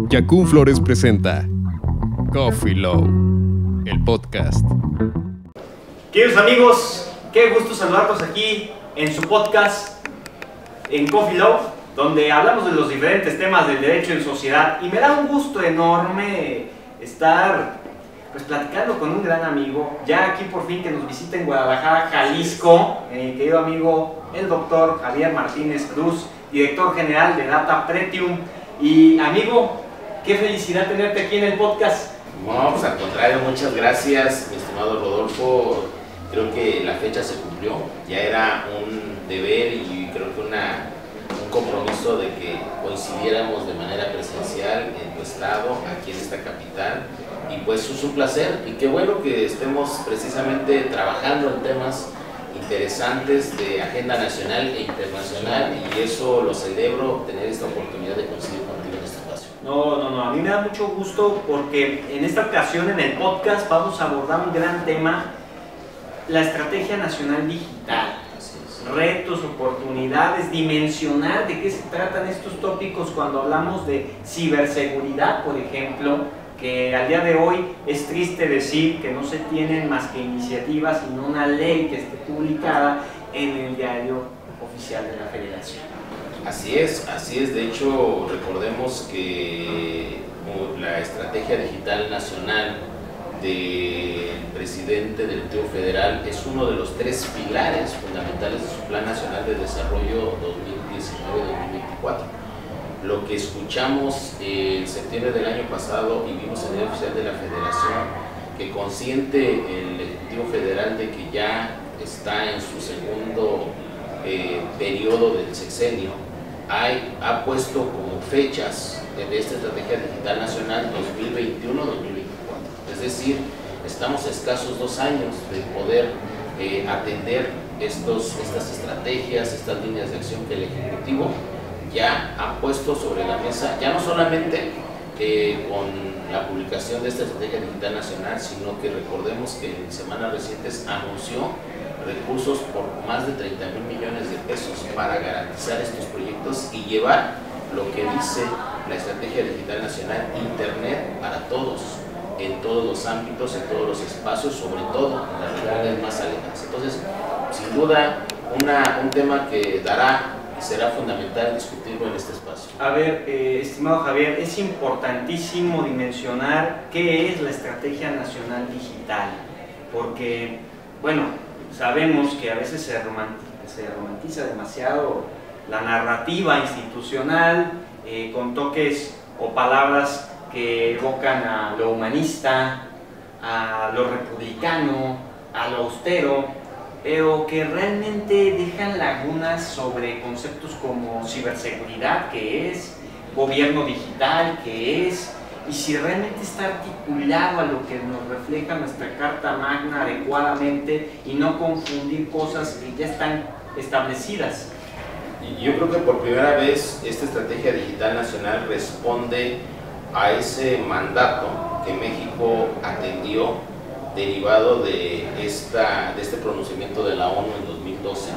Yacún Flores presenta Coffee Low, el podcast. Queridos amigos, qué gusto saludarlos aquí en su podcast, en Coffee Low, donde hablamos de los diferentes temas del derecho en sociedad. Y me da un gusto enorme estar platicando con un gran amigo, ya aquí por fin que nos visita en Guadalajara, Jalisco, mi querido amigo, el doctor Javier Martínez Cruz, director general de Data Pretium. Y amigo, qué felicidad tenerte aquí en el podcast. No, pues al contrario, muchas gracias, mi estimado Rodolfo. Creo que la fecha se cumplió, ya era un deber y creo que un compromiso de que coincidiéramos de manera presencial en tu estado, aquí en esta capital. Y pues es un placer y qué bueno que estemos precisamente trabajando en temas interesantes de agenda nacional e internacional, y eso lo celebro, tener esta oportunidad de coincidir contigo en este espacio. No, a mí me da mucho gusto porque en esta ocasión en el podcast vamos a abordar un gran tema, la Estrategia Nacional Digital. Retos, oportunidades, dimensionar de qué se tratan estos tópicos cuando hablamos de ciberseguridad, por ejemplo, que al día de hoy es triste decir que no se tienen más que iniciativas, sino una ley que esté publicada en el diario oficial de la Federación. Así es, de hecho recordemos que la Estrategia Digital Nacional del presidente del Ejecutivo Federal es uno de los tres pilares fundamentales de su Plan Nacional de Desarrollo 2019-2024. Lo que escuchamos en septiembre del año pasado y vimos en el oficial de la Federación, que consciente el Ejecutivo Federal de que ya está en su segundo periodo del sexenio, ha puesto como fechas de esta Estrategia Digital Nacional 2021-2024. Es decir, estamos a escasos 2 años de poder atender estas estrategias, estas líneas de acción que el Ejecutivo ya ha puesto sobre la mesa, ya no solamente con la publicación de esta Estrategia Digital Nacional, sino que recordemos que en semanas recientes anunció recursos por más de 30,000 millones de pesos para garantizar estos proyectos y llevar lo que dice la Estrategia Digital Nacional: Internet para todos, en todos los ámbitos, en todos los espacios, sobre todo en las regiones más alejadas. Entonces, sin duda, un tema que dará y será fundamental discutirlo en este espacio. A ver, estimado Javier, es importantísimo dimensionar qué es la Estrategia Nacional Digital, porque, bueno, sabemos que a veces se romantiza demasiado la narrativa institucional, con toques o palabras que evocan a lo humanista, a lo republicano, a lo austero, pero que realmente dejan lagunas sobre conceptos como ciberseguridad, que es, gobierno digital, que es, y si realmente está articulado a lo que nos refleja nuestra Carta Magna adecuadamente y no confundir cosas que ya están establecidas. Y yo creo que por primera vez esta Estrategia Digital Nacional responde a ese mandato que México atendió derivado de este pronunciamiento de la ONU en 2012,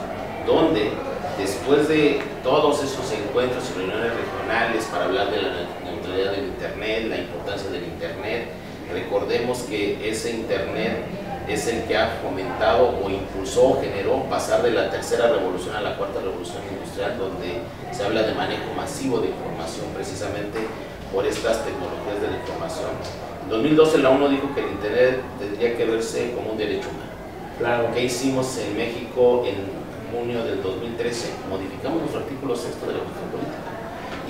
donde después de todos esos encuentros y reuniones regionales para hablar de la neutralidad del Internet, la importancia del Internet, recordemos que ese Internet es el que ha fomentado o impulsó, generó pasar de la tercera revolución a la cuarta revolución industrial, donde se habla de manejo masivo de información precisamente por estas tecnologías de la información. En 2012 la ONU dijo que el Internet tendría que verse como un derecho humano. Claro. ¿Qué hicimos en México en junio del 2013? Modificamos nuestro artículo 6 de la Constitución Política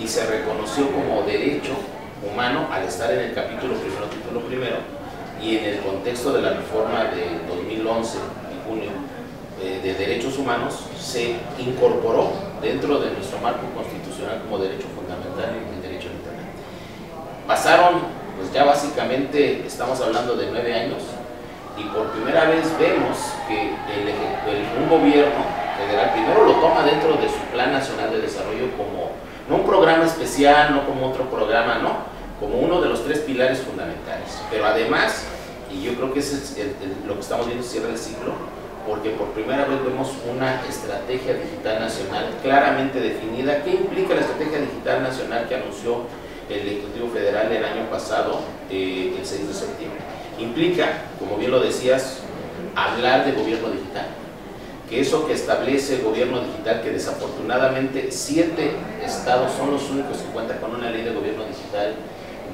y se reconoció como derecho humano al estar en el capítulo primero, título primero, y en el contexto de la reforma de 2011, en junio, de derechos humanos, se incorporó dentro de nuestro marco constitucional como derecho fundamental el derecho al Internet. Pasaron, pues ya básicamente estamos hablando de 9 años, y por primera vez vemos que un gobierno federal primero lo toma dentro de su Plan Nacional de Desarrollo como, no un programa especial, no como otro programa, no, como uno de los 3 pilares fundamentales. Pero además, y yo creo que ese es lo que estamos viendo, cierra el ciclo, porque por primera vez vemos una estrategia digital nacional claramente definida. ¿Qué implica la estrategia digital nacional que anunció el Ejecutivo Federal pasado, el 6 de septiembre. Implica, como bien lo decías, hablar de gobierno digital, que eso que establece el gobierno digital, que desafortunadamente 7 estados son los únicos que cuentan con una ley de gobierno digital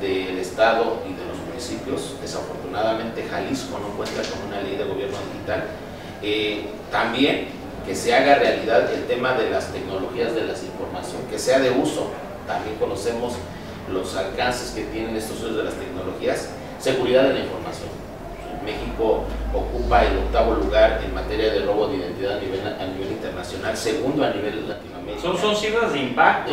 del estado y de los municipios. Desafortunadamente Jalisco no cuenta con una ley de gobierno digital. También que se haga realidad el tema de las tecnologías de la información, que sea de uso. También conocemos los alcances que tienen estos usos de las tecnologías. Seguridad de la información. México ocupa el 8º lugar en materia de robo de identidad a nivel internacional, segundo a nivel Latinoamérica. Son cifras de impacto.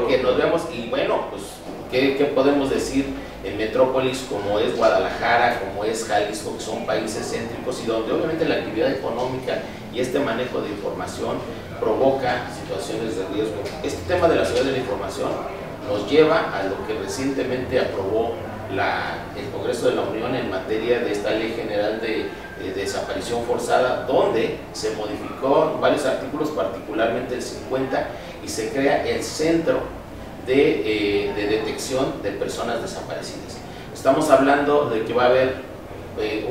Que nos vemos, y bueno, pues, ¿qué podemos decir en metrópolis como es Guadalajara, como es Jalisco, que son países céntricos y donde obviamente la actividad económica y este manejo de información provoca situaciones de riesgo? Este tema de la seguridad de la información nos lleva a lo que recientemente aprobó el Congreso de la Unión en materia de esta Ley General de Desaparición Forzada, donde se modificó varios artículos, particularmente el 50, y se crea el Centro de Detección de Personas Desaparecidas. Estamos hablando de que va a haber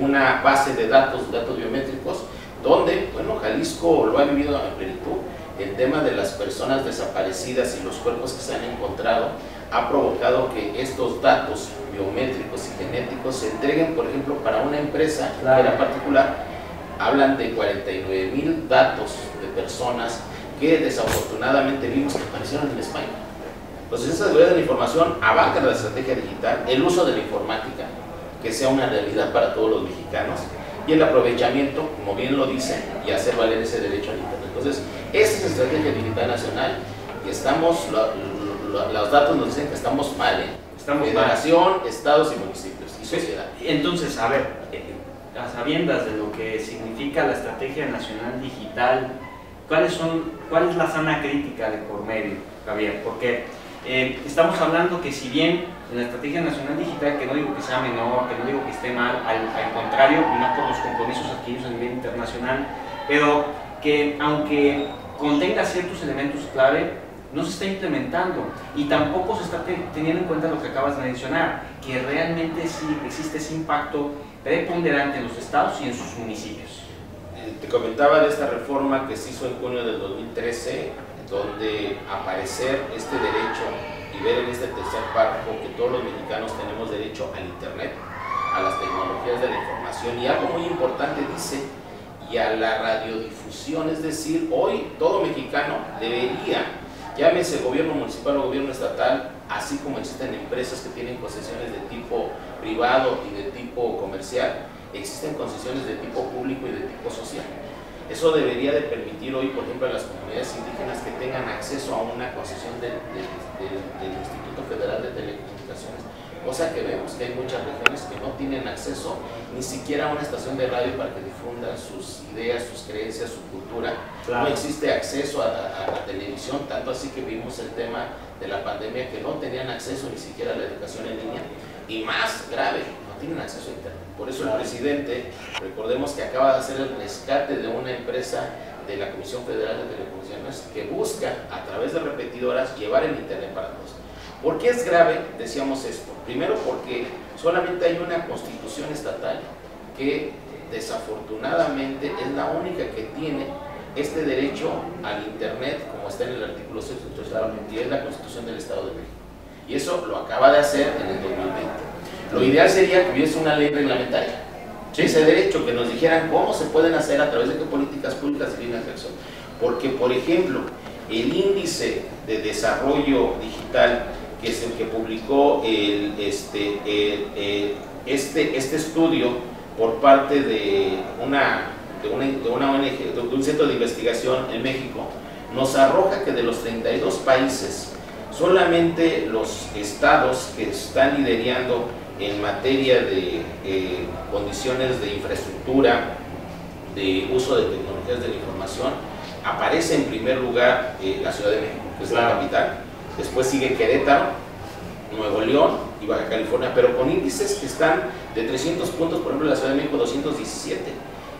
una base de datos biométricos, donde, bueno, Jalisco lo ha vivido en plenitud. El tema de las personas desaparecidas y los cuerpos que se han encontrado ha provocado que estos datos biométricos y genéticos se entreguen, por ejemplo, para una empresa que era particular. Hablan de 49,000 datos de personas que desafortunadamente vimos que aparecieron en España. Entonces, esa seguridad de la información abarca la estrategia digital, el uso de la informática, que sea una realidad para todos los mexicanos, y el aprovechamiento, como bien lo dice, y hacer valer ese derecho al Internet. Entonces, esa es la estrategia digital nacional, que estamos, los datos nos dicen que estamos mal, Federación, estados y municipios, y sociedad. Entonces, a ver, a sabiendas de lo que significa la estrategia nacional digital, ¿cuál es la sana crítica de por medio, Javier? Porque estamos hablando que si bien en la estrategia nacional digital, que no digo que sea menor, que no digo que esté mal, al contrario, y no por los compromisos adquiridos a nivel internacional, pero que aunque contenga ciertos elementos clave, no se está implementando y tampoco se está teniendo en cuenta lo que acabas de mencionar, que realmente sí existe ese impacto preponderante en los estados y en sus municipios. Te comentaba de esta reforma que se hizo en junio del 2013, donde aparecer este derecho y ver en este tercer párrafo que todos los mexicanos tenemos derecho al Internet, a las tecnologías de la información, y algo muy importante dice, y a la radiodifusión. Es decir, hoy todo mexicano debería, llámese gobierno municipal o gobierno estatal, así como existen empresas que tienen concesiones de tipo privado y de tipo comercial, existen concesiones de tipo público y de tipo social. Eso debería de permitir hoy, por ejemplo, a las comunidades indígenas que tengan acceso a una concesión del Instituto Federal de Telecomunicaciones, cosa que vemos que hay muchas regiones que no tienen acceso ni siquiera a una estación de radio para que difundan sus ideas, sus creencias, su cultura. Claro. No existe acceso a televisión, tanto así que vimos el tema de la pandemia, que no tenían acceso ni siquiera a la educación en línea, y más grave, no tienen acceso a Internet. Por eso el presidente, recordemos que acaba de hacer el rescate de una empresa de la Comisión Federal de Telecomunicaciones que busca, a través de repetidoras, llevar el Internet para todos. ¿Por qué es grave? Decíamos esto. Primero, porque solamente hay una constitución estatal que desafortunadamente es la única que tiene este derecho al Internet, como está en el artículo 6, que es la Constitución del Estado de México. Y eso lo acaba de hacer en el 2020. Lo ideal sería que hubiese una ley reglamentaria, ¿sí? Ese derecho, que nos dijeran cómo se pueden hacer, a través de qué políticas públicas y líneas de acción. Porque, por ejemplo, el índice de desarrollo digital, que es el que publicó este estudio por parte de una ONG, de un centro de investigación en México, nos arroja que de los 32 países, solamente los estados que están liderando en materia de condiciones de infraestructura, de uso de tecnologías de la información, aparece en primer lugar la Ciudad de México, que es la capital. Después sigue Querétaro, Nuevo León y Baja California, pero con índices que están de 300 puntos. Por ejemplo, la Ciudad de México 217,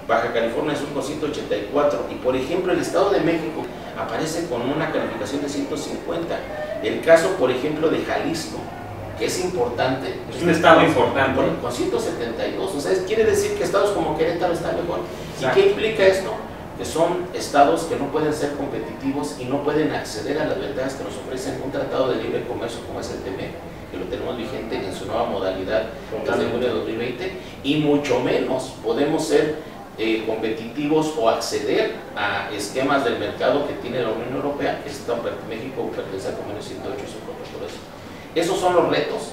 Baja California Sur con 184, y por ejemplo el Estado de México aparece con una calificación de 150. El caso, por ejemplo, de Jalisco, que es importante. Es un estado importante. Con 172, o sea, quiere decir que estados como Querétaro están mejor. Exacto. ¿Y qué implica esto? Que son estados que no pueden ser competitivos y no pueden acceder a las ventajas que nos ofrecen un tratado de libre comercio como es el TEMEC, que lo tenemos vigente en su nueva modalidad desde junio de 2020, y mucho menos podemos ser competitivos o acceder a esquemas del mercado que tiene la Unión Europea, que está México pertenece al Convenio 108 y su protocolo. Esos son los retos.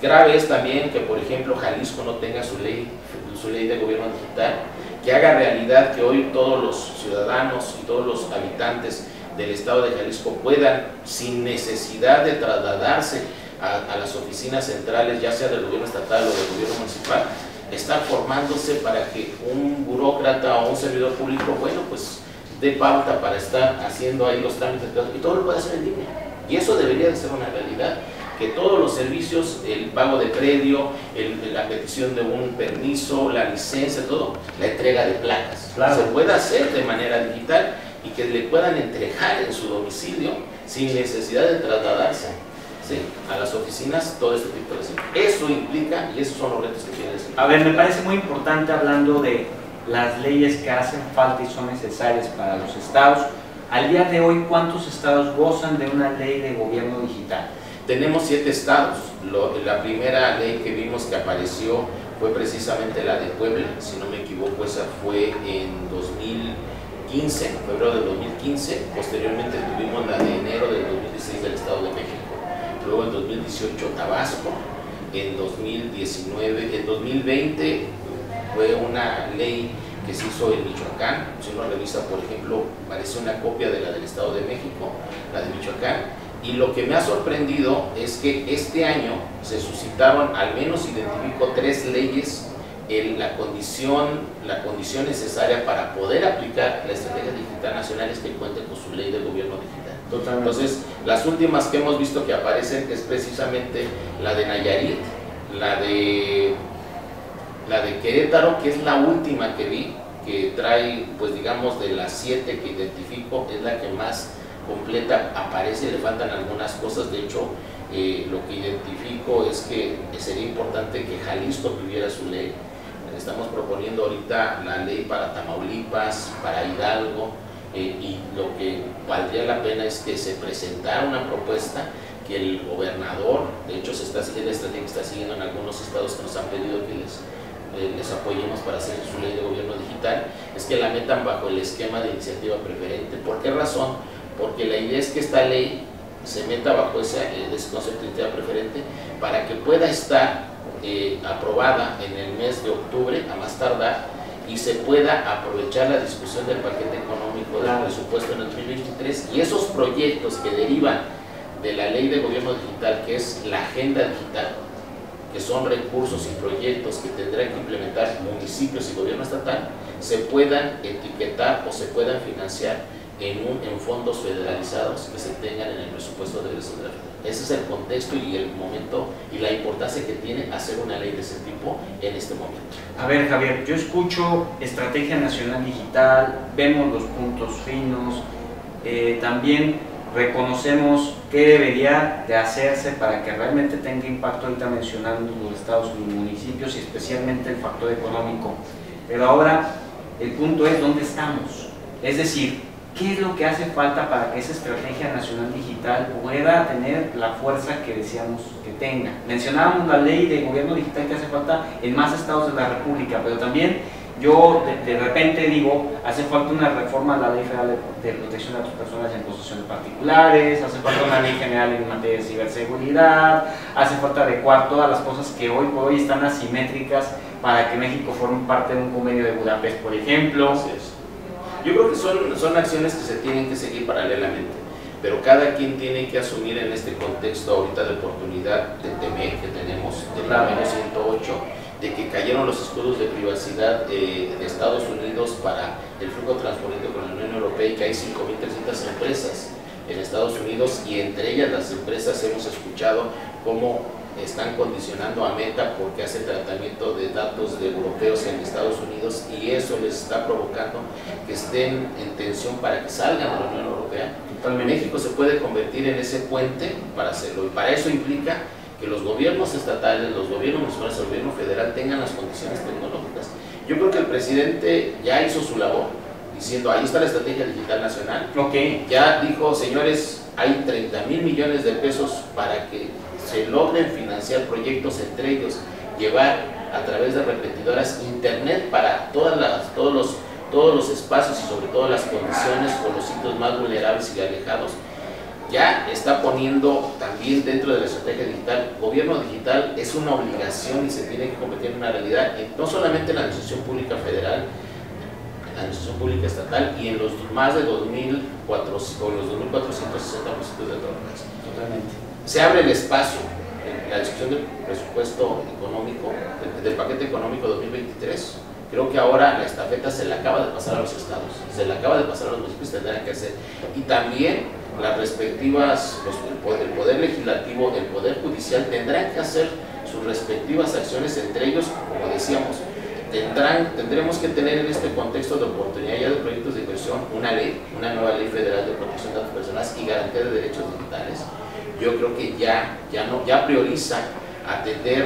Grave es también que, por ejemplo, Jalisco no tenga su ley de gobierno digital, que haga realidad que hoy todos los ciudadanos y todos los habitantes del estado de Jalisco puedan, sin necesidad de trasladarse a las oficinas centrales, ya sea del gobierno estatal o del gobierno municipal, estar formándose para que un burócrata o un servidor público, bueno, pues dé pauta para estar haciendo ahí los trámites y todo lo puede hacer en línea. Y eso debería de ser una realidad, que todos los servicios, el pago de predio, la petición de un permiso, la licencia, todo, la entrega de placas, claro, se pueda hacer de manera digital y que le puedan entregar en su domicilio sin necesidad de trasladarse, ¿sí?, a las oficinas, todo este tipo de servicios. Eso implica, y esos son los retos que tiene el sector. A ver, me parece muy importante, hablando de las leyes que hacen falta y son necesarias para los estados. Al día de hoy, ¿cuántos estados gozan de una ley de gobierno digital? Tenemos 7 estados. La primera ley que vimos que apareció fue precisamente la de Puebla, si no me equivoco, esa fue en 2015, en febrero del 2015. Posteriormente tuvimos la de enero del 2016 del Estado de México. Luego en 2018 Tabasco, en 2019, en 2020 fue una ley que se hizo en Michoacán. Si uno revisa, por ejemplo, parece una copia de la del Estado de México, la de Michoacán. Y lo que me ha sorprendido es que este año se suscitaron, al menos identifico 3 leyes, la condición necesaria para poder aplicar la estrategia digital nacional es que cuente con su ley de gobierno digital. Totalmente. Entonces, las últimas que hemos visto que aparecen es precisamente la de Nayarit, la de Querétaro, que es la última que vi, que trae, pues digamos, de las 7 que identifico, es la que más completa aparece. Le faltan algunas cosas. De hecho, lo que identifico es que sería importante que Jalisco tuviera su ley. Estamos proponiendo ahorita la ley para Tamaulipas, para Hidalgo, y lo que valdría la pena es que se presentara una propuesta que el gobernador, de hecho se está siguiendo la estrategia que está siguiendo en algunos estados que nos han pedido que les apoyemos para hacer su ley de gobierno digital, es que la metan bajo el esquema de iniciativa preferente. ¿Por qué razón? Porque la idea es que esta ley se meta bajo ese concepto de iniciativa preferente para que pueda estar aprobada en el mes de octubre a más tardar, y se pueda aprovechar la discusión del paquete económico del presupuesto en el 2023, y esos proyectos que derivan de la ley de gobierno digital, que es la agenda digital, que son recursos y proyectos que tendrán que implementar municipios y gobierno estatal, se puedan etiquetar o se puedan financiar en fondos federalizados que se tengan en el presupuesto de egresos de la Federación. Ese es el contexto y el momento y la importancia que tiene hacer una ley de ese tipo en este momento. A ver, Javier, yo escucho Estrategia Nacional Digital, vemos los puntos finos, también reconocemos qué debería de hacerse para que realmente tenga impacto. Ahorita mencionando los estados y municipios y especialmente el factor económico, pero ahora el punto es ¿dónde estamos? Es decir, ¿qué es lo que hace falta para que esa Estrategia Nacional Digital pueda tener la fuerza que deseamos que tenga? Mencionábamos la ley de gobierno digital que hace falta en más estados de la República, pero también yo de repente digo, hace falta una reforma a la Ley Federal de Protección de Datos Personales en posesión de particulares, hace falta una ley general en materia de ciberseguridad, hace falta adecuar todas las cosas que hoy por hoy están asimétricas para que México forme parte de un convenio de Budapest, por ejemplo. Así es. Yo creo que son acciones que se tienen que seguir paralelamente, pero cada quien tiene que asumir en este contexto ahorita de oportunidad de TEMEC que tenemos, del convenio 108, de que cayeron los escudos de privacidad de Estados Unidos para el flujo transfronterizo con la Unión Europea, y que hay 5.300 empresas en Estados Unidos, y entre ellas las empresas hemos escuchado cómo están condicionando a Meta porque hace tratamiento de datos de europeos en Estados Unidos, y eso les está provocando que estén en tensión para que salgan de la Unión Europea. Totalmente. México se puede convertir en ese puente para hacerlo, y para eso implica que los gobiernos estatales, los gobiernos municipales, el gobierno federal tengan las condiciones tecnológicas. Yo creo que el presidente ya hizo su labor, diciendo, ahí está la estrategia digital nacional. Ya dijo, señores, hay 30,000 millones de pesos para que se logren financiar proyectos, entre ellos llevar a través de repetidoras internet para todos los espacios y sobre todo las condiciones o los sitios más vulnerables y alejados. Ya está poniendo también dentro de la estrategia digital, gobierno digital es una obligación y se tiene que convertir en una realidad, no solamente en la administración pública federal, en la administración pública estatal y en los más de 2.460 municipios de todo el país. Totalmente. Se abre el espacio en la discusión del presupuesto económico, del paquete económico 2023. Creo que ahora la estafeta se le acaba de pasar a los estados, se le acaba de pasar a los municipios, tendrán que hacer. Y también las respectivas, el poder legislativo, el poder judicial tendrán que hacer sus respectivas acciones, entre ellos, como decíamos, tendremos que tener en este contexto de oportunidad ya de proyectos de inversión una ley, una nueva ley federal de protección de datos personales y garantía de derechos digitales. Yo creo que ya prioriza atender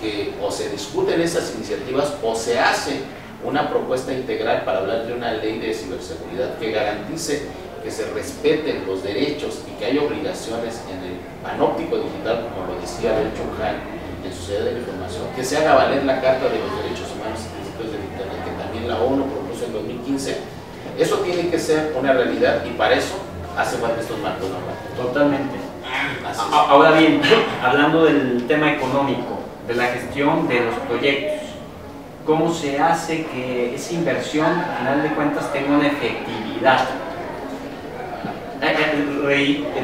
que o se discuten esas iniciativas o se hace una propuesta integral para hablar de una ley de ciberseguridad que garantice que se respeten los derechos y que haya obligaciones en el panóptico digital, como lo decía Abel Churján en su Sociedad de la Información, que se haga valer la Carta de los Derechos Humanos y Principios del Internet, que también la ONU propuso en 2015. Eso tiene que ser una realidad y para eso hace falta estos marcos normativos. Totalmente. Ahora bien, hablando del tema económico, de la gestión de los proyectos, ¿cómo se hace que esa inversión, al final de cuentas, tenga una efectividad?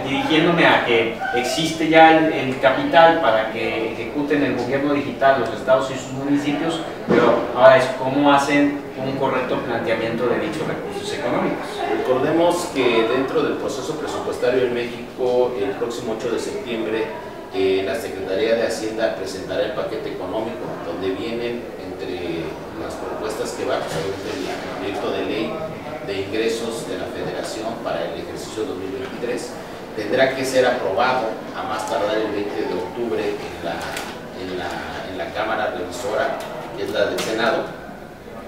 Dirigiéndome a que existe ya el capital para que ejecuten el gobierno digital los estados y sus municipios, pero ahora es cómo hacen un correcto planteamiento de dichos recursos económicos. Recordemos que dentro del proceso presupuestario en México, el próximo 8 de septiembre, la Secretaría de Hacienda presentará el paquete económico, donde vienen entre las propuestas que va a el proyecto de ley de ingresos de la Federación para el ejercicio 2023. Tendrá que ser aprobado a más tardar el 20 de octubre en la Cámara Revisora, que es la del Senado,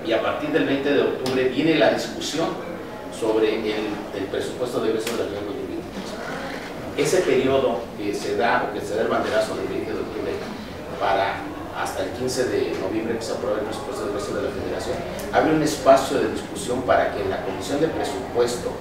y a partir del 20 de octubre viene la discusión sobre el presupuesto de egresos del año 2023. Ese periodo que se da, o que se da el banderazo del 20 de octubre para hasta el 15 de noviembre que se aprueba el presupuesto de egresos de la Federación, abre un espacio de discusión para que en la Comisión de Presupuesto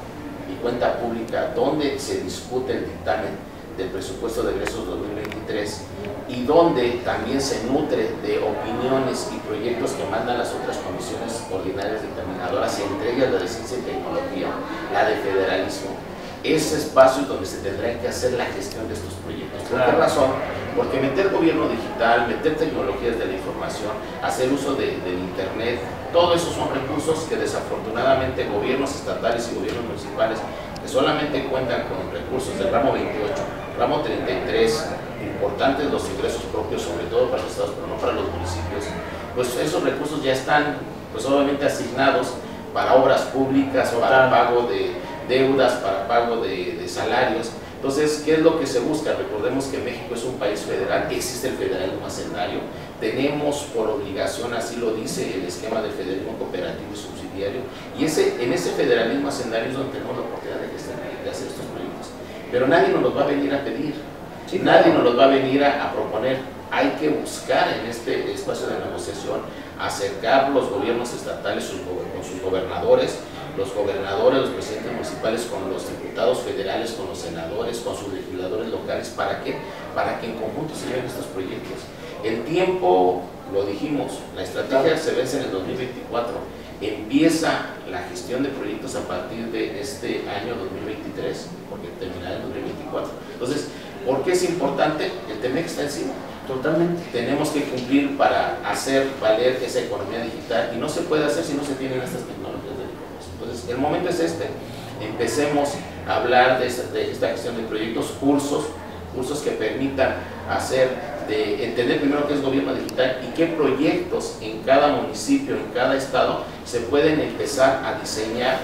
y Cuenta Pública, donde se discute el dictamen del presupuesto de egresos 2023 y donde también se nutre de opiniones y proyectos que mandan las otras comisiones ordinarias determinadoras, entre ellas la de Ciencia y Tecnología, la de Federalismo, ese espacio es donde se tendrá que hacer la gestión de estos proyectos. ¿Por qué razón? Porque meter gobierno digital, meter tecnologías de la información, hacer uso del internet, todo eso son recursos que desafortunadamente gobiernos estatales y gobiernos municipales que solamente cuentan con recursos del ramo 28, ramo 33, importantes los ingresos propios, sobre todo para los estados, pero no para los municipios, pues esos recursos ya están pues obviamente asignados para obras públicas, para pago de deudas, para pago de salarios. Entonces, ¿qué es lo que se busca? Recordemos que México es un país federal, existe el federalismo hacendario, tenemos por obligación, así lo dice el esquema del federalismo cooperativo y subsidiario, y en ese federalismo hacendario es donde tenemos la oportunidad de hacer estos proyectos. Pero nadie nos los va a venir a pedir, nadie nos los va a venir a proponer. Hay que buscar en este espacio de negociación acercar los gobiernos estatales con sus gobernadores, los presidentes municipales con los diputados federales, con los senadores, con sus legisladores locales. ¿Para qué? Para que en conjunto se lleven estos proyectos. El tiempo, lo dijimos, la estrategia se vence en el 2024, empieza la gestión de proyectos a partir de este año 2023, porque terminará en 2024. Entonces, ¿por qué es importante? El TEMEC está encima. Totalmente. Tenemos que cumplir para hacer valer esa economía digital y no se puede hacer si no se tienen estas tecnologías de la información. Entonces, el momento es este. Empecemos a hablar de esta gestión de proyectos, cursos que permitan entender primero qué es gobierno digital y qué proyectos en cada municipio, en cada estado, se pueden empezar a diseñar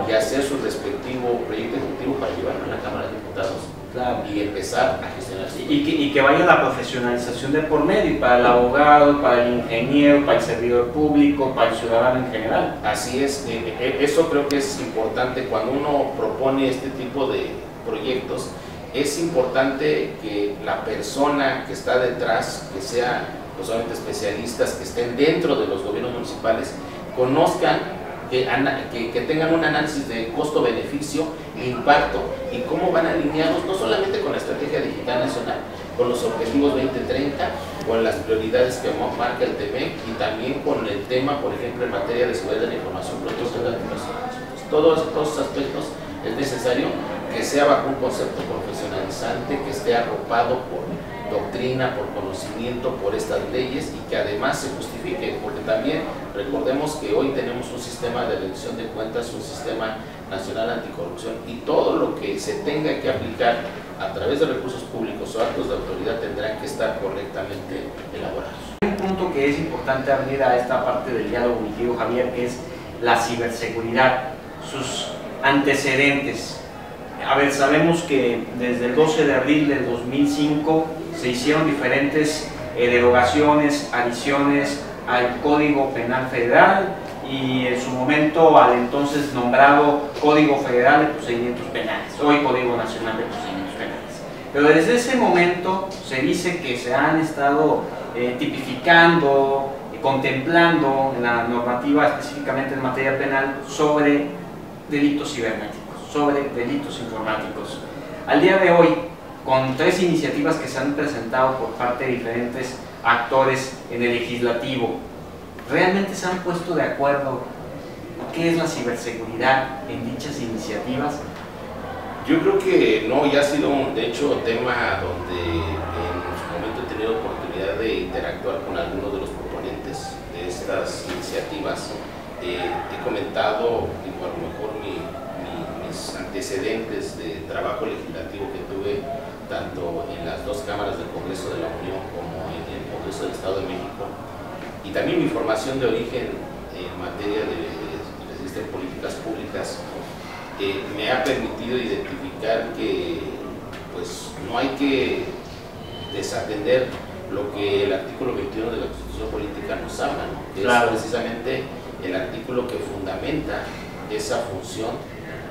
y hacer su respectivo proyecto ejecutivo para llevarlo a la Cámara de Diputados Claro. y empezar a gestionar. Y que vaya la profesionalización de por medio, y para el abogado, para el ingeniero, para el servidor público, para el ciudadano en general. Así es, eso creo que es importante cuando uno propone este tipo de proyectos. Es importante que la persona que está detrás, que sea pues, obviamente especialistas que estén dentro de los gobiernos municipales, conozcan, que tengan un análisis de costo-beneficio, impacto y cómo van alineados no solamente con la Estrategia Digital Nacional, con los Objetivos 2030, con las prioridades que marca el TEMEC y también con el tema, por ejemplo, en materia de seguridad de la información, protección de datos personales. Todos esos aspectos es necesario que sea bajo un concepto profesionalizante, que esté arropado por doctrina, por conocimiento, por estas leyes y que además se justifique, porque también recordemos que hoy tenemos un sistema de rendición de cuentas, un sistema nacional anticorrupción y todo lo que se tenga que aplicar a través de recursos públicos o actos de autoridad tendrán que estar correctamente elaborados. Un punto que es importante abrir a esta parte del diálogo, mi querido Javier, que es la ciberseguridad, sus antecedentes. A ver, sabemos que desde el 12 de abril del 2005 se hicieron diferentes derogaciones, adiciones al Código Penal Federal y en su momento al entonces nombrado Código Federal de Procedimientos Penales, hoy Código Nacional de Procedimientos Penales. Pero desde ese momento se dice que se han estado tipificando, contemplando en la normativa específicamente en materia penal sobre delitos cibernéticos, sobre delitos informáticos. Al día de hoy, con 3 iniciativas que se han presentado por parte de diferentes actores en el legislativo, ¿realmente se han puesto de acuerdo qué es la ciberseguridad en dichas iniciativas? Yo creo que no, ya ha sido de hecho tema donde en su momento he tenido oportunidad de interactuar con algunos de los proponentes de estas iniciativas. He comentado, digo, a lo mejor mis antecedentes de trabajo legislativo que tuve tanto en las 2 cámaras del Congreso de la Unión como en el Congreso del Estado de México, y también mi formación de origen en materia de políticas públicas me ha permitido identificar que pues no hay que desatender lo que el artículo 21 de la Constitución Política nos habla, ¿no? Que claro. Es precisamente el artículo que fundamenta esa función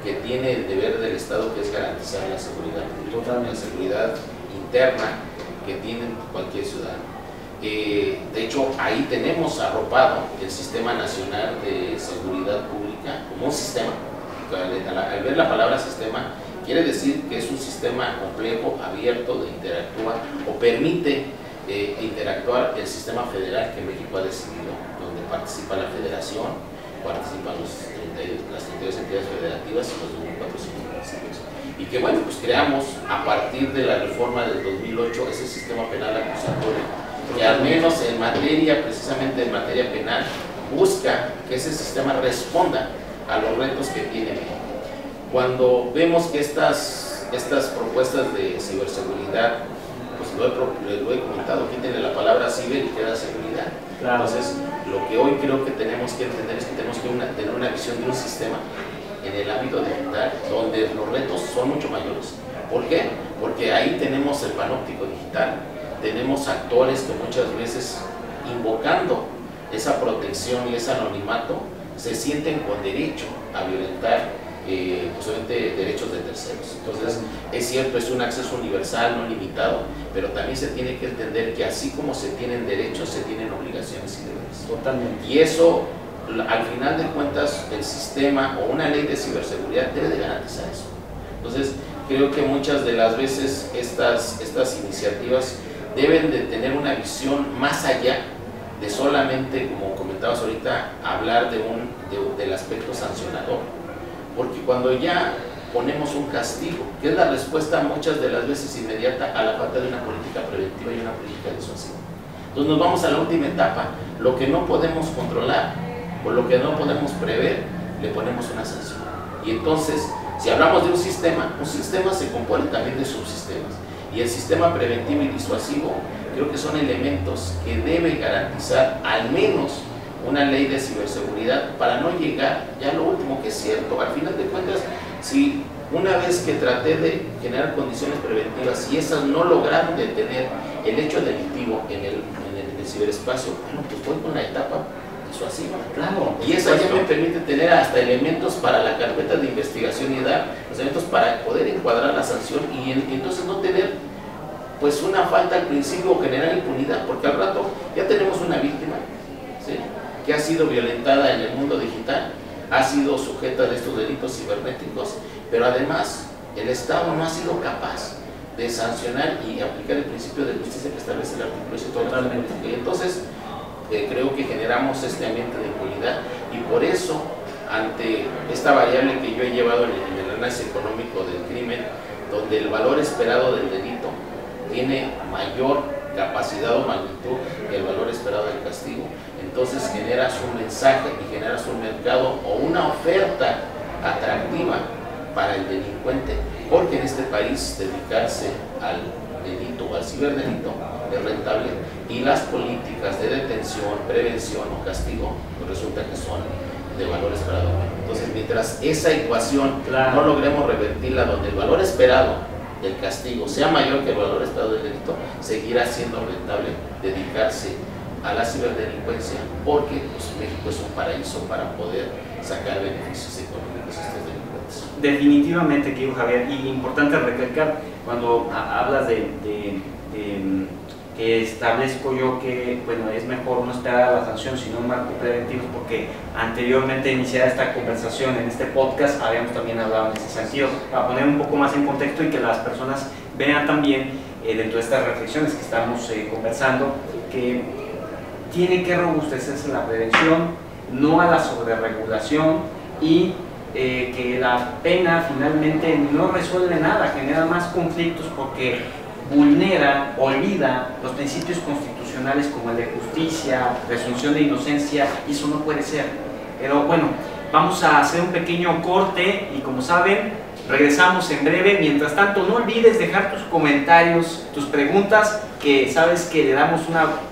que tiene el deber del Estado, que es garantizar la seguridad pública, la seguridad interna que tiene cualquier ciudadano. De hecho, ahí tenemos arropado el Sistema Nacional de Seguridad Pública como un sistema. Al ver la palabra sistema, quiere decir que es un sistema complejo, abierto, de interactúa o permite interactuar el sistema federal que México ha decidido, donde participa la federación, participan las 32 entidades federativas y los 2.400 municipios. Y que bueno, pues creamos a partir de la reforma del 2008 ese sistema penal acusatorio, que al menos en materia, precisamente en materia penal, busca que ese sistema responda a los retos que tiene México. Cuando vemos que estas propuestas de ciberseguridad, pues lo he comentado, quítenle la palabra ciber y queda seguridad. Claro. Entonces, lo que hoy creo que tenemos que entender es que tenemos que tener una visión de un sistema en el ámbito digital donde los retos son mucho mayores. ¿Por qué? Porque ahí tenemos el panóptico digital, tenemos actores que muchas veces, invocando esa protección y ese anonimato, se sienten con derecho a violentar posiblemente derechos de terceros. Entonces, es cierto, es un acceso universal, no limitado, pero también se tiene que entender que así como se tienen derechos, se tienen obligaciones y deberes. Totalmente. Y eso, al final de cuentas, el sistema o una ley de ciberseguridad debe de garantizar eso. Entonces, creo que muchas de las veces estas iniciativas deben de tener una visión más allá de solamente, como comentabas ahorita, hablar del aspecto sancionador. Porque cuando ya ponemos un castigo, que es la respuesta muchas de las veces inmediata a la falta de una política preventiva y una política disuasiva. Entonces nos vamos a la última etapa, lo que no podemos controlar o lo que no podemos prever, le ponemos una sanción. Y entonces, si hablamos de un sistema se compone también de subsistemas. Y el sistema preventivo y disuasivo creo que son elementos que deben garantizar al menos una ley de ciberseguridad para no llegar ya a lo último, que es cierto, al final de cuentas, si Una vez que traté de generar condiciones preventivas y esas no lograron detener el hecho delictivo en el ciberespacio, bueno, pues voy con la etapa disuasiva. Claro, y esa ya me permite tener hasta elementos para la carpeta de investigación y dar los elementos para poder encuadrar la sanción y entonces no tener pues una falta al principio o generar impunidad, porque al rato ya tenemos una víctima, ¿sí?, que ha sido violentada en el mundo digital, ha sido sujeta de estos delitos cibernéticos, pero además el Estado no ha sido capaz de sancionar y aplicar el principio de justicia que establece el artículo 120. Y entonces creo que generamos este ambiente de impunidad, y por eso, ante esta variable que yo he llevado en el análisis económico del crimen, donde el valor esperado del delito tiene mayor capacidad o magnitud que el valor esperado del castigo, entonces generas un mensaje y generas un mercado o una oferta atractiva para el delincuente, porque en este país dedicarse al delito o al ciberdelito es rentable, y las políticas de detención, prevención o castigo pues resulta que son de valor esperado. Entonces, mientras esa ecuación no logremos revertirla, donde el valor esperado del castigo sea mayor que el valor esperado del delito, seguirá siendo rentable dedicarse a la ciberdelincuencia, porque pues, México es un paraíso para poder sacar beneficios económicos a estos delincuentes. Definitivamente, querido Javier, y importante recalcar cuando hablas de que establezco yo que, bueno, es mejor no esperar a la sanción sino un marco preventivo, porque anteriormente de iniciar esta conversación en este podcast habíamos también hablado en ese sentido, para poner un poco más en contexto y que las personas vean también dentro de estas reflexiones que estamos conversando, que tiene que robustecerse la prevención, no a la sobreregulación, y que la pena finalmente no resuelve nada, genera más conflictos porque vulnera, olvida los principios constitucionales como el de justicia, presunción de inocencia, y eso no puede ser. Pero bueno, vamos a hacer un pequeño corte y, como saben, regresamos en breve. Mientras tanto, no olvides dejar tus comentarios, tus preguntas, que sabes que le damos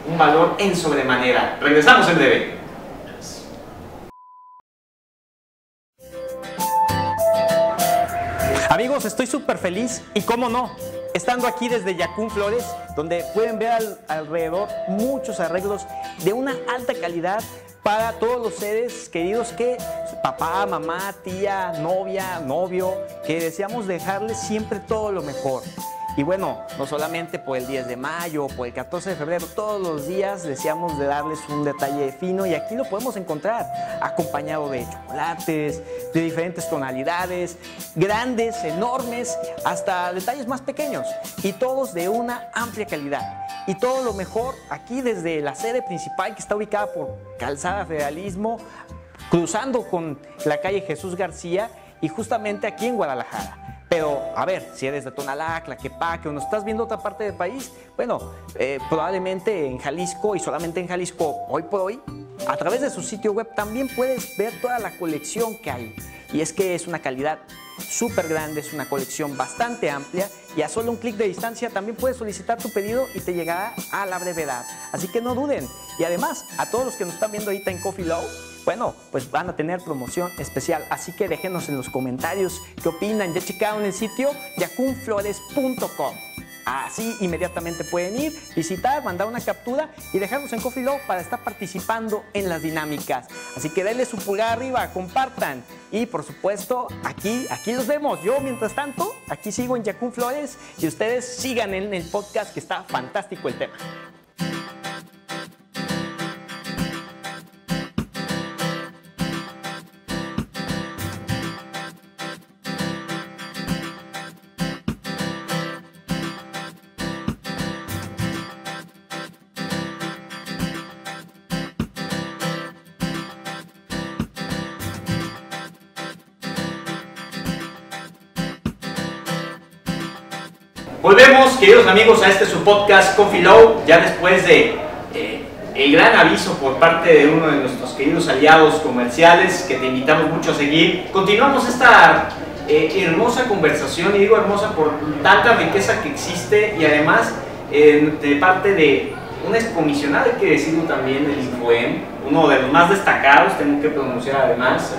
un valor en sobremanera. Regresamos en breve. Amigos, estoy súper feliz y cómo no, estando aquí desde Yacún Flores, donde pueden ver alrededor muchos arreglos de una alta calidad para todos los seres queridos que papá, mamá, tía, novia, novio, que deseamos dejarles siempre todo lo mejor. Y bueno, no solamente por el 10 de mayo o por el 14 de febrero, todos los días deseamos de darles un detalle fino, y aquí lo podemos encontrar acompañado de chocolates, de diferentes tonalidades, grandes, enormes, hasta detalles más pequeños, y todos de una amplia calidad. Y todo lo mejor aquí desde la sede principal, que está ubicada por Calzada Federalismo, cruzando con la calle Jesús García, y justamente aquí en Guadalajara. Pero, a ver, si eres de Tonalá, Tlaquepaque, o nos estás viendo otra parte del país, bueno, probablemente en Jalisco, y solamente en Jalisco hoy por hoy, a través de su sitio web también puedes ver toda la colección que hay. Y es que es una calidad súper grande, es una colección bastante amplia, y a solo un clic de distancia también puedes solicitar tu pedido y te llegará a la brevedad. Así que no duden. Y además, a todos los que nos están viendo ahorita en Coffee Low, bueno, pues van a tener promoción especial, así que déjenos en los comentarios qué opinan. Ya checaron el sitio yacunflores.com. Así inmediatamente pueden ir, visitar, mandar una captura y dejarnos en Coffee Low para estar participando en las dinámicas. Así que denle su pulgar arriba, compartan, y por supuesto aquí los vemos. Yo, mientras tanto, aquí sigo en Yacún Flores, y ustedes sigan en el podcast, que está fantástico el tema. Volvemos, queridos amigos, a este su podcast Coffee Low, ya después de el gran aviso por parte de uno de nuestros queridos aliados comerciales, que te invitamos mucho a seguir. Continuamos esta hermosa conversación, y digo hermosa por tanta riqueza que existe, y además de parte de un excomisionado, hay que decirlo también, del Infoem, uno de los más destacados, tengo que pronunciar además.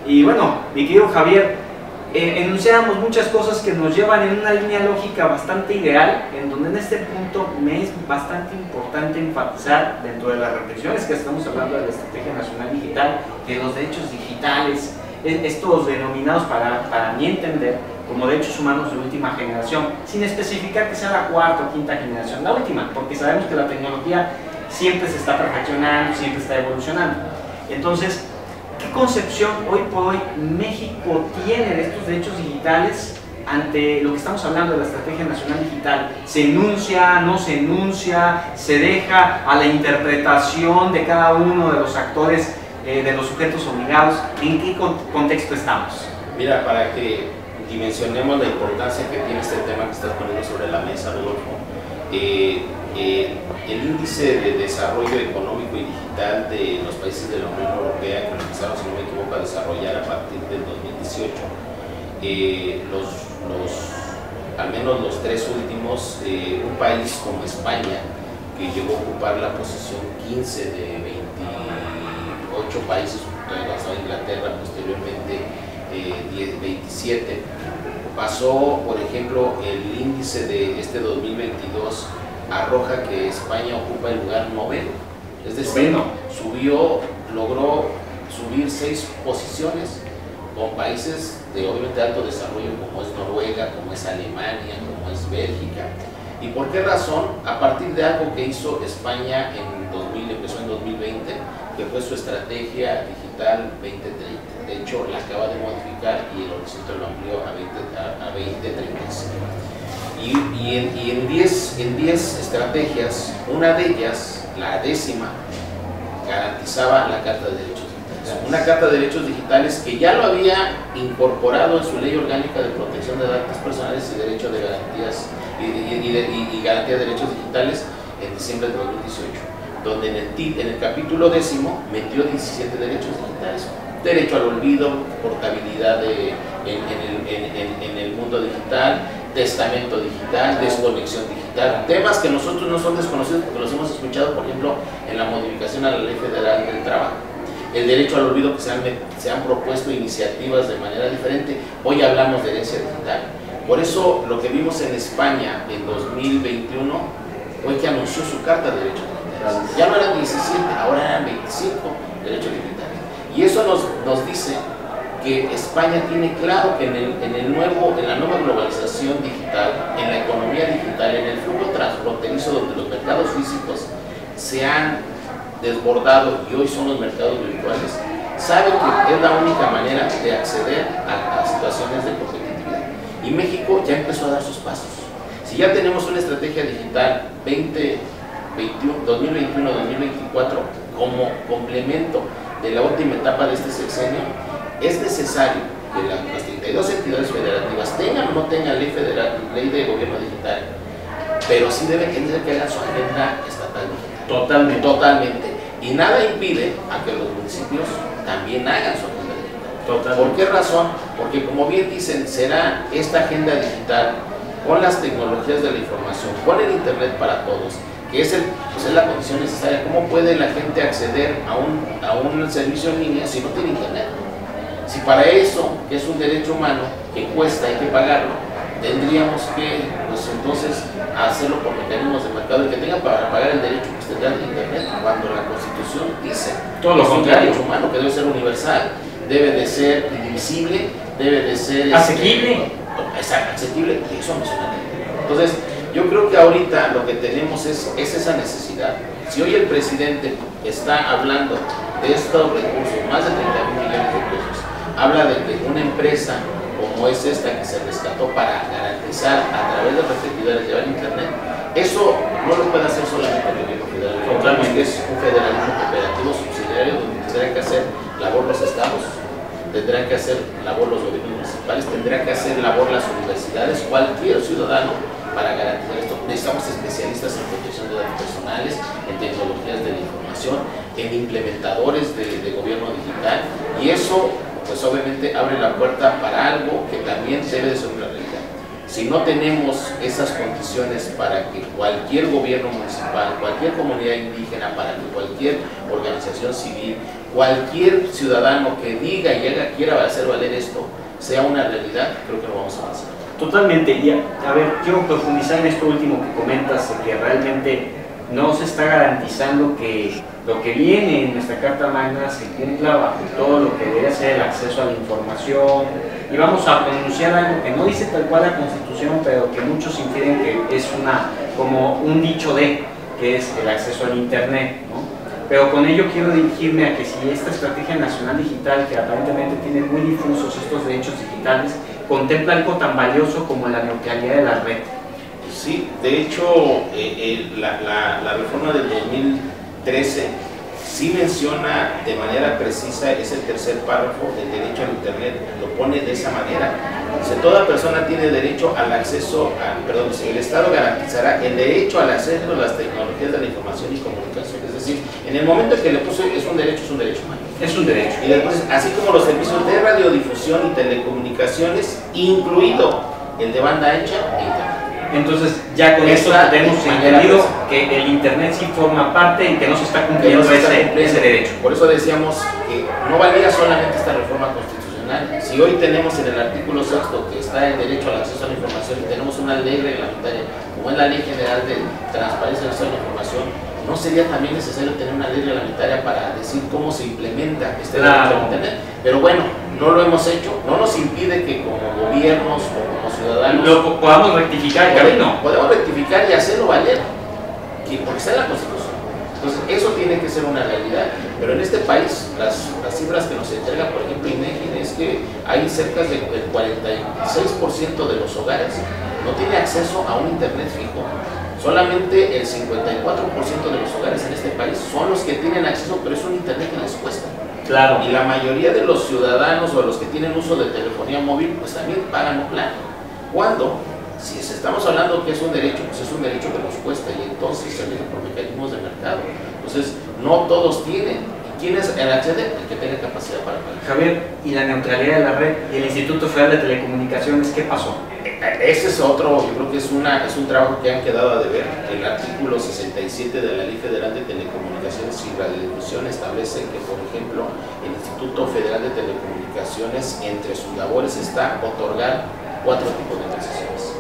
Y bueno, mi querido Javier, enunciáramos muchas cosas que nos llevan en una línea lógica bastante ideal, en donde en este punto me es bastante importante enfatizar dentro de las reflexiones que estamos hablando de la Estrategia Nacional Digital, que los derechos digitales, estos denominados para mi entender como derechos humanos de última generación, sin especificar que sea la cuarta o quinta generación, la última, porque sabemos que la tecnología siempre se está perfeccionando, siempre está evolucionando. Entonces, ¿qué concepción hoy por hoy México tiene de estos derechos digitales ante lo que estamos hablando de la Estrategia Nacional Digital? ¿Se enuncia, no se enuncia, se deja a la interpretación de cada uno de los actores, de los sujetos obligados? ¿En qué contexto estamos? Mira, para que dimensionemos la importancia que tiene este tema que estás poniendo sobre la mesa, Rodolfo, el índice de desarrollo económico y digital de los países de la Unión Europea, que empezaron, si no me equivoco, a desarrollar a partir del 2018, al menos los tres últimos, un país como España, que llegó a ocupar la posición 15 de 28 países, pasó a Inglaterra posteriormente 27, pasó, por ejemplo, el índice de este 2022 arroja que España ocupa el lugar 9, es decir, logró subir 6 posiciones con países de obviamente alto desarrollo como es Noruega, como es Alemania, como es Bélgica. ¿Y por qué razón? A partir de algo que hizo España empezó en 2020, que fue su estrategia digital 2030. De hecho, la acaba de modificar y el horizonte lo amplió a 2035. Y en 10 estrategias, una de ellas, la 10ª, garantizaba la Carta de Derechos Digitales. Una Carta de Derechos Digitales que ya lo había incorporado en su Ley Orgánica de Protección de Datos Personales y Derecho de Garantías y Garantía de Derechos Digitales en diciembre de 2018, donde en el capítulo 10 metió 17 derechos digitales. Derecho al olvido, portabilidad en el mundo digital, testamento digital, desconexión digital, temas que nosotros no son desconocidos porque los hemos escuchado, por ejemplo, en la modificación a la Ley Federal del Trabajo. El derecho al olvido, que se han propuesto iniciativas de manera diferente. Hoy hablamos de herencia digital. Por eso lo que vimos en España en 2021 fue que anunció su Carta de Derechos Digitales. Ya no eran 17, ahora eran 25 derechos digitales. Y eso nos dice que España tiene claro que en la nueva globalización digital, en la economía digital, en el flujo transfronterizo donde los mercados físicos se han desbordado y hoy son los mercados virtuales, sabe que es la única manera de acceder a situaciones de competitividad. Y México ya empezó a dar sus pasos. Si ya tenemos una estrategia digital 2021-2024 como complemento de la última etapa de este sexenio, es necesario que las 32 entidades federativas tengan o no tengan ley de gobierno digital, pero sí deben tener que hagan su agenda estatal digital. Totalmente. Y nada impide a que los municipios también hagan su agenda digital. Totalmente. ¿Por qué razón? Porque, como bien dicen, será esta agenda digital con las tecnologías de la información, con el Internet para todos, que es la condición necesaria. ¿Cómo puede la gente acceder a un servicio en línea si no tiene Internet? Si para eso, que es un derecho humano, que cuesta, hay que pagarlo, tendríamos que, pues entonces, hacerlo por mecanismos de mercado. El que tenga para pagar el derecho, pues tendrá el Internet, cuando la Constitución dice todo lo contrario. Es un derecho humano que debe ser universal, debe de ser indivisible, debe de ser asequible. Asequible, y eso no es una ley. Entonces, yo creo que ahorita lo que tenemos es esa necesidad. Si hoy el presidente está hablando de estos recursos, más de 30,000 millones de pesos, habla de que una empresa como es esta que se rescató para garantizar a través de repetidores llevar Internet, eso no lo puede hacer solamente el gobierno federal. Totalmente. Es un federalismo cooperativo subsidiario donde tendrán que hacer labor los estados, tendrán que hacer labor los gobiernos municipales, tendrán que hacer labor las universidades, cualquier ciudadano, para garantizar esto. Necesitamos especialistas en protección de datos personales, en tecnologías de la información, en implementadores de gobierno digital, y eso pues obviamente abre la puerta para algo que también debe de ser una realidad. Si no tenemos esas condiciones para que cualquier gobierno municipal, cualquier comunidad indígena, para que cualquier organización civil, cualquier ciudadano que diga y quiera hacer valer esto, sea una realidad, creo que lo vamos a avanzar. Totalmente. Y a ver, quiero profundizar en esto último que comentas, que realmente no se está garantizando que lo que viene en nuestra Carta Magna se cumpla bajo todo lo que debe ser el acceso a la información. Y vamos a pronunciar algo que no dice tal cual la Constitución, pero que muchos infieren que es como un dicho que es el acceso al Internet, ¿no? Pero con ello quiero dirigirme a que si esta Estrategia Nacional Digital, que aparentemente tiene muy difusos estos derechos digitales, contempla algo tan valioso como la neutralidad de la red. Sí, de hecho, la reforma del 2013 sí menciona de manera precisa ese tercer párrafo del derecho al Internet, lo pone de esa manera. Dice, toda persona tiene derecho al acceso, el Estado garantizará el derecho al acceso a las tecnologías de la información y comunicación. Es decir, en el momento en que le puso es un derecho humano. Es un derecho. Y después, así como los servicios de radiodifusión y telecomunicaciones, incluido el de banda ancha e Internet. Entonces, ya con esto tenemos entendido que el Internet sí forma parte y que no se está cumpliendo ese derecho. Por eso decíamos que no valía solamente esta reforma constitucional. Si hoy tenemos en el artículo 6 que está el derecho al acceso a la información y tenemos una ley reglamentaria, como es la Ley General de Transparencia y Acceso a la Información, ¿no sería también necesario tener una ley reglamentaria para decir cómo se implementa este derecho al Internet? Pero bueno, no lo hemos hecho, no nos impide que como gobiernos o como ciudadanos lo podamos rectificar, Carino. Podemos rectificar y hacerlo valer, porque está en la Constitución. Entonces, eso tiene que ser una realidad. Pero en este país, las cifras que nos entrega, por ejemplo, INEGI, es que hay cerca del 46% de los hogares no tiene acceso a un Internet fijo. Solamente el 54% de los hogares en este país son los que tienen acceso, pero es un Internet que les cuesta. Claro. Y la mayoría de los ciudadanos o los que tienen uso de telefonía móvil, pues también pagan un plan. ¿Cuándo? Si estamos hablando que es un derecho, pues es un derecho que nos cuesta y entonces se rige por mecanismos de mercado. Entonces, no todos tienen. ¿Y quién es el acceder? El que tenga capacidad para pagar. Javier, ¿y la neutralidad de la red y el Instituto Federal de Telecomunicaciones qué pasó? Ese es otro, yo creo que es un trabajo que han quedado a deber. El artículo 67 de la Ley Federal de Telecomunicaciones y Radiodifusión establece que, por ejemplo, el Instituto Federal de Telecomunicaciones, entre sus labores está otorgar 4 tipos de concesiones.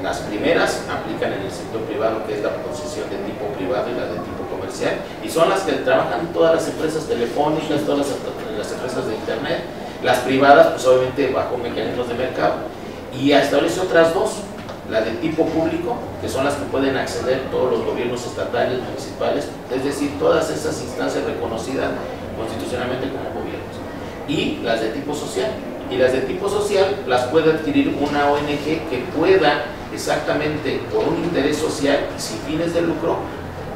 Las primeras aplican en el sector privado, que es la concesión de tipo privado y la de tipo comercial, y son las que trabajan todas las empresas telefónicas, todas las empresas de Internet. Las privadas, pues obviamente bajo mecanismos de mercado. Y establece otras 2, la de tipo público, que son las que pueden acceder todos los gobiernos estatales, municipales, es decir, todas esas instancias reconocidas constitucionalmente como gobiernos. Y las de tipo social. Y las de tipo social las puede adquirir una ONG que pueda exactamente por un interés social y sin fines de lucro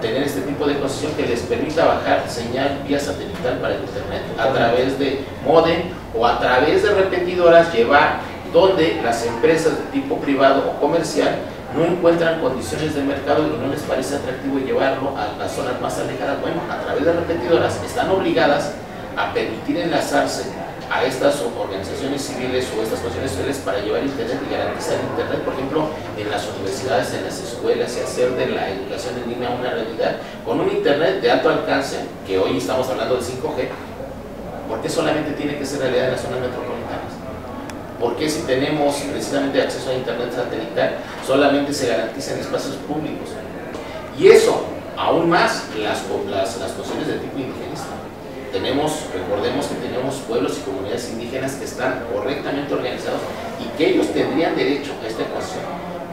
tener este tipo de concesión que les permita bajar señal vía satelital para el Internet a través de módem o a través de repetidoras, llevar donde las empresas de tipo privado o comercial no encuentran condiciones de mercado y no les parece atractivo llevarlo a las zonas más alejadas. Bueno, a través de repetidoras están obligadas a permitir enlazarse a estas organizaciones civiles o estas organizaciones civiles para llevar Internet y garantizar Internet, por ejemplo, en las universidades, en las escuelas, y hacer de la educación en línea una realidad con un Internet de alto alcance, que hoy estamos hablando de 5G. ¿Por qué solamente tiene que ser realidad en las zonas metropolitanas? ¿Por qué si tenemos precisamente acceso a Internet satelital solamente se garantiza en espacios públicos? Y eso, aún más, las cuestiones de tipo indigenista. Recordemos que tenemos pueblos y comunidades indígenas que están correctamente organizados y que ellos tendrían derecho a esta ecuación,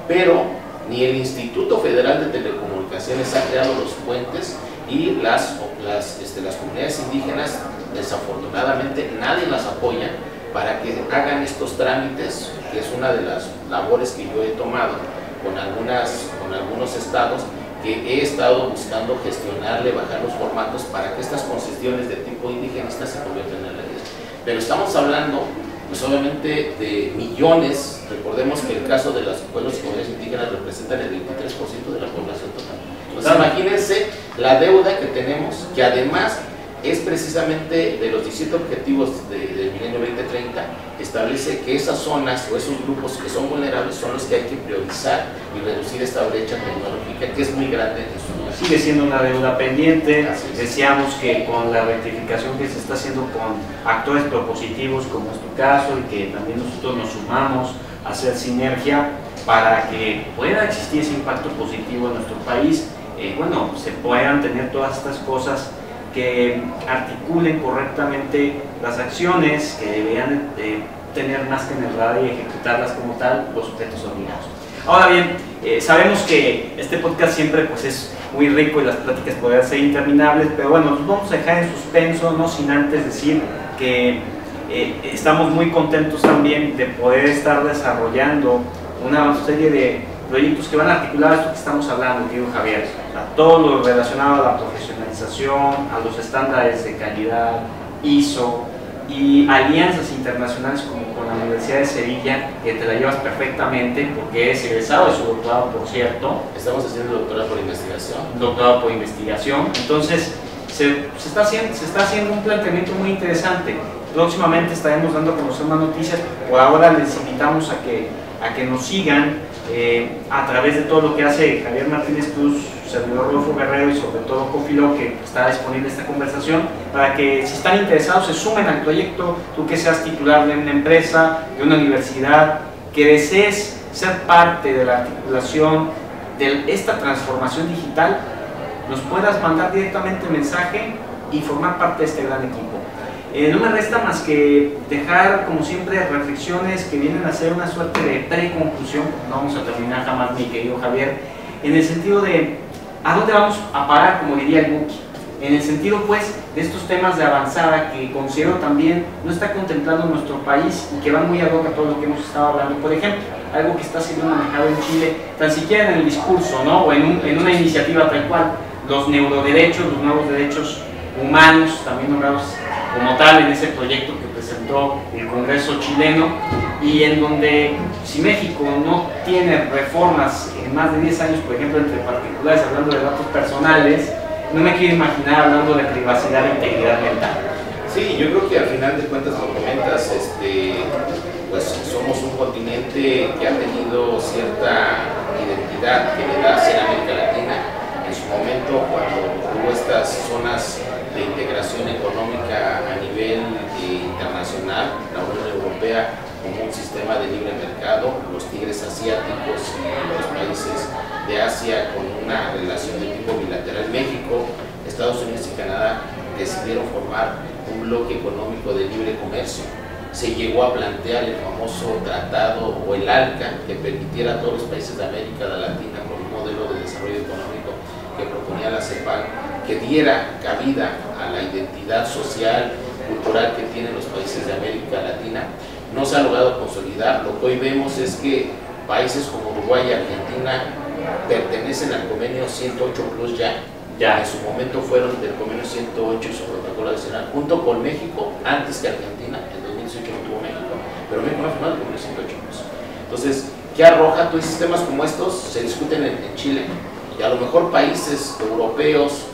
pero ni el Instituto Federal de Telecomunicaciones ha creado los puentes y las comunidades indígenas, desafortunadamente, nadie las apoya para que hagan estos trámites, que es una de las labores que yo he tomado con algunos estados, que he estado buscando gestionarle, bajar los formatos para que estas concesiones de tipo indigenista se conviertan en realidad. Pero estamos hablando, pues obviamente, de millones. Recordemos que el caso de los pueblos y comunidades indígenas representan el 23% de la población total. Entonces, imagínense la deuda que tenemos, que además es precisamente de los 17 objetivos del Milenio 2030, establece que esas zonas o esos grupos que son vulnerables son los que hay que priorizar y reducir esta brecha tecnológica que es muy grande en su lugar. Sigue siendo una deuda pendiente. Deseamos que con la rectificación que se está haciendo con actores propositivos como es tu caso y que también nosotros nos sumamos a hacer sinergia para que pueda existir ese impacto positivo en nuestro país, bueno, se puedan tener todas estas cosas que articulen correctamente las acciones que deberían tener más que en el radar y ejecutarlas como tal los sujetos obligados. Ahora bien, sabemos que este podcast siempre pues, es muy rico y las pláticas podrían ser interminables, pero bueno, nos vamos a dejar en suspenso, no sin antes decir que estamos muy contentos también de poder estar desarrollando una serie de proyectos que van a articular esto que estamos hablando, querido Javier, o sea, todo lo relacionado a la profesionalización, a los estándares de calidad, ISO y alianzas internacionales como con la Universidad de Sevilla, que te la llevas perfectamente porque es egresado de su doctorado, por cierto. Estamos haciendo doctorado por investigación. Doctorado por investigación, entonces se está haciendo un planteamiento muy interesante. Próximamente estaremos dando a conocer más noticias, por ahora les invitamos a que nos sigan a través de todo lo que hace Javier Martínez Cruz, servidor Rodolfo Guerrero y sobre todo Coffee Low, que está disponible esta conversación, para que si están interesados se sumen al proyecto, tú que seas titular de una empresa, de una universidad, que desees ser parte de la articulación de esta transformación digital, nos puedas mandar directamente mensaje y formar parte de este gran equipo. No me resta más que dejar, como siempre, reflexiones que vienen a ser una suerte de preconclusión, no vamos a terminar jamás, mi querido Javier, en el sentido de ¿a dónde vamos a parar, como diría el Buki? En el sentido, pues, de estos temas de avanzada que considero también no está contemplando nuestro país y que van muy ad hoc a todo lo que hemos estado hablando. Por ejemplo, algo que está siendo manejado en Chile, tan siquiera en el discurso, ¿no? O en una iniciativa tal cual, los neuroderechos, los nuevos derechos humanos, también nombrados como tal en ese proyecto que presentó el Congreso chileno, y en donde si México no tiene reformas en más de 10 años, por ejemplo, entre particulares, hablando de datos personales, no me quiero imaginar hablando de privacidad e integridad mental. Sí, yo creo que al final de cuentas lo comentas, pues somos un continente que ha tenido cierta identidad que le da a ser América Latina. En su momento, cuando hubo estas zonas de integración económica a nivel internacional, la Unión Europea como un sistema de libre mercado, los tigres asiáticos y los países de Asia con una relación de tipo bilateral, México, Estados Unidos y Canadá decidieron formar un bloque económico de libre comercio. Se llegó a plantear el famoso tratado o el ALCA que permitiera a todos los países de América Latina con un modelo de desarrollo económico que proponía la CEPAL, que diera cabida a la identidad social, cultural que tienen los países de América Latina. No se ha logrado consolidar. Lo que hoy vemos es que países como Uruguay y Argentina pertenecen al convenio 108 Plus ya. En su momento fueron del convenio 108 y su protocolo adicional, junto con México, antes que Argentina. En 2018 no tuvo México, pero México no ha firmado el convenio 108 Plus. Entonces, ¿qué arroja? Todos sistemas como estos se discuten en Chile, y a lo mejor países europeos,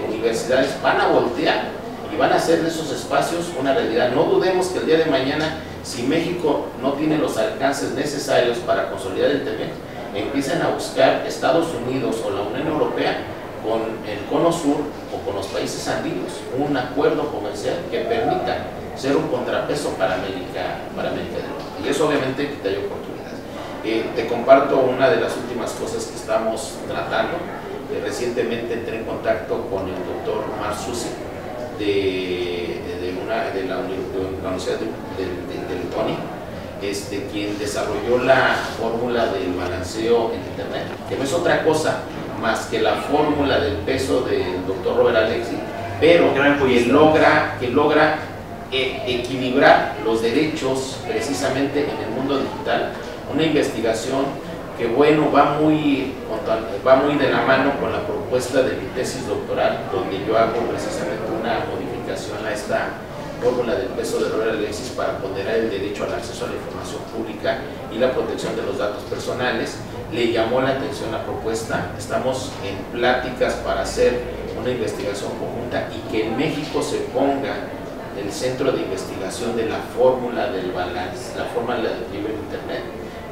universidades van a voltear y van a hacer de esos espacios una realidad. No dudemos que el día de mañana, si México no tiene los alcances necesarios para consolidar el TEMEC, empiecen a buscar Estados Unidos o la Unión Europea con el Cono Sur o con los países andinos un acuerdo comercial que permita ser un contrapeso para América del Norte, y eso obviamente te da oportunidades. Te comparto una de las últimas cosas que estamos tratando. Recientemente entré en contacto con el doctor Omar Susi de la Universidad del Tony, quien desarrolló la fórmula del balanceo en Internet, que no es otra cosa más que la fórmula del peso del doctor Robert Alexi, pero que logra equilibrar los derechos precisamente en el mundo digital. Una investigación que, bueno, va muy de la mano con la propuesta de mi tesis doctoral, donde yo hago precisamente una modificación a esta fórmula del peso de Robert Alexis para ponderar el derecho al acceso a la información pública y la protección de los datos personales. Le llamó la atención la propuesta. Estamos en pláticas para hacer una investigación conjunta y que en México se ponga el centro de investigación de la fórmula del balance, la fórmula del libre Internet,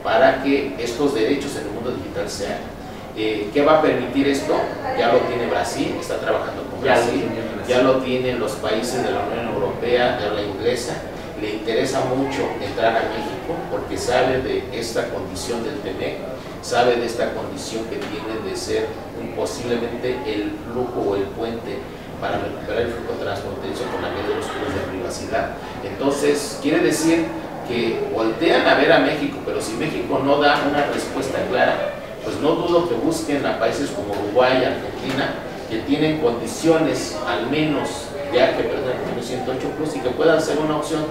para que estos derechos en el mundo digital se hagan. ¿Qué va a permitir esto? Ya lo tiene Brasil, está trabajando con Brasil, ya lo tienen los países de la Unión Europea, de habla inglesa. Le interesa mucho entrar a México porque sabe de esta condición del TEMEC, sabe de esta condición que tiene de ser posiblemente el flujo o el puente para recuperar el flujo transfronterizo con la ley de los cubos de privacidad. Entonces, quiere decir que voltean a ver a México, pero si México no da una respuesta clara, pues no dudo que busquen a países como Uruguay, Argentina, que tienen condiciones al menos ya que perder el 108 plus y que puedan ser una opción.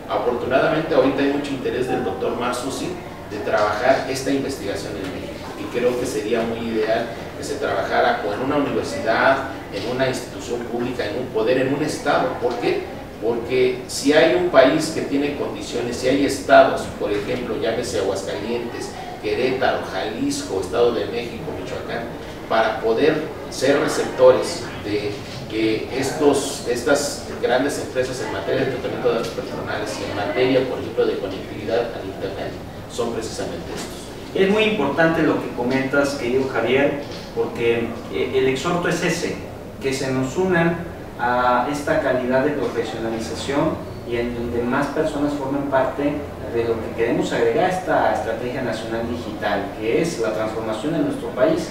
Afortunadamente ahorita hay mucho interés del doctor Marsusi de trabajar esta investigación en México y creo que sería muy ideal que se trabajara o en una universidad, en una institución pública, en un poder, en un estado. ¿Por qué? Porque si hay un país que tiene condiciones, si hay estados, por ejemplo, llámese Aguascalientes, Querétaro, Jalisco, Estado de México, Michoacán, para poder ser receptores de que estas grandes empresas en materia de tratamiento de datos personales y en materia, por ejemplo, de conectividad al Internet, son precisamente estos. Es muy importante lo que comentas, querido Javier, porque el exhorto es ese, que se nos unan a esta calidad de profesionalización y en donde más personas formen parte de lo que queremos agregar a esta Estrategia Nacional Digital, que es la transformación en nuestro país.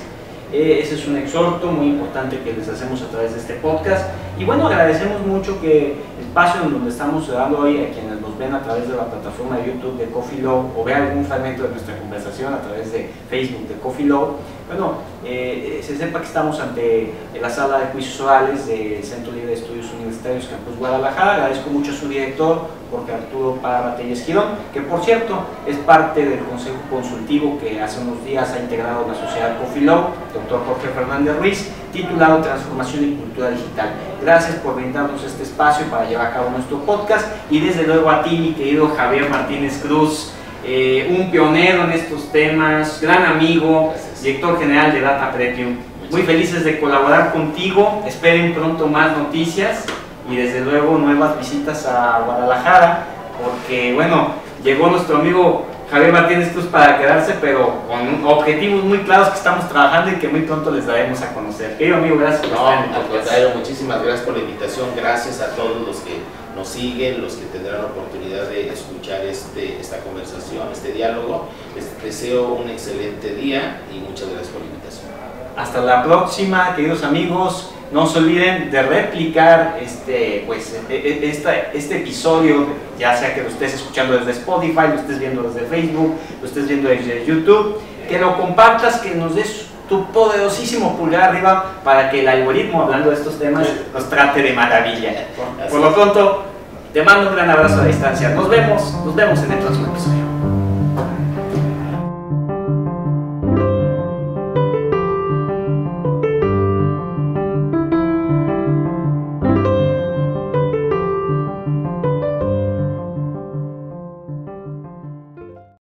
Ese es un exhorto muy importante que les hacemos a través de este podcast. Y bueno, agradecemos mucho que el espacio en donde estamos dando hoy a quienes nos ven a través de la plataforma de YouTube de Coffee Low o vean algún fragmento de nuestra conversación a través de Facebook de Coffee Low, bueno, se sepa que estamos ante la sala de juicios orales del Centro Libre de Estudios Universitarios Campus Guadalajara. Agradezco mucho a su director, Jorge Arturo Parra Telles Girón, que por cierto es parte del consejo consultivo que hace unos días ha integrado la sociedad Coffee Low, doctor Jorge Fernández Ruiz, titulado Transformación y Cultura Digital. Gracias por brindarnos este espacio para llevar a cabo nuestro podcast y desde luego a ti, mi querido Javier Martínez Cruz, un pionero en estos temas, gran amigo, director general de Data Pretium. Muy felices de colaborar contigo, esperen pronto más noticias y desde luego nuevas visitas a Guadalajara, porque bueno, llegó nuestro amigo Javier Martínez Cruz para quedarse, pero con objetivos muy claros que estamos trabajando y que muy pronto les daremos a conocer. Querido amigo, gracias por estar en el podcast. Muchísimas gracias por la invitación, gracias a todos los que nos siguen, los que tendrán la oportunidad de escuchar esta conversación, este diálogo. Les deseo un excelente día y muchas gracias por la invitación. Hasta la próxima, queridos amigos. No se olviden de replicar este episodio, ya sea que lo estés escuchando desde Spotify, lo estés viendo desde Facebook, lo estés viendo desde YouTube, que lo compartas, que nos des tu poderosísimo pulgar arriba para que el algoritmo, hablando de estos temas, nos trate de maravilla. Por lo pronto, te mando un gran abrazo a la distancia. Nos vemos en el próximo episodio.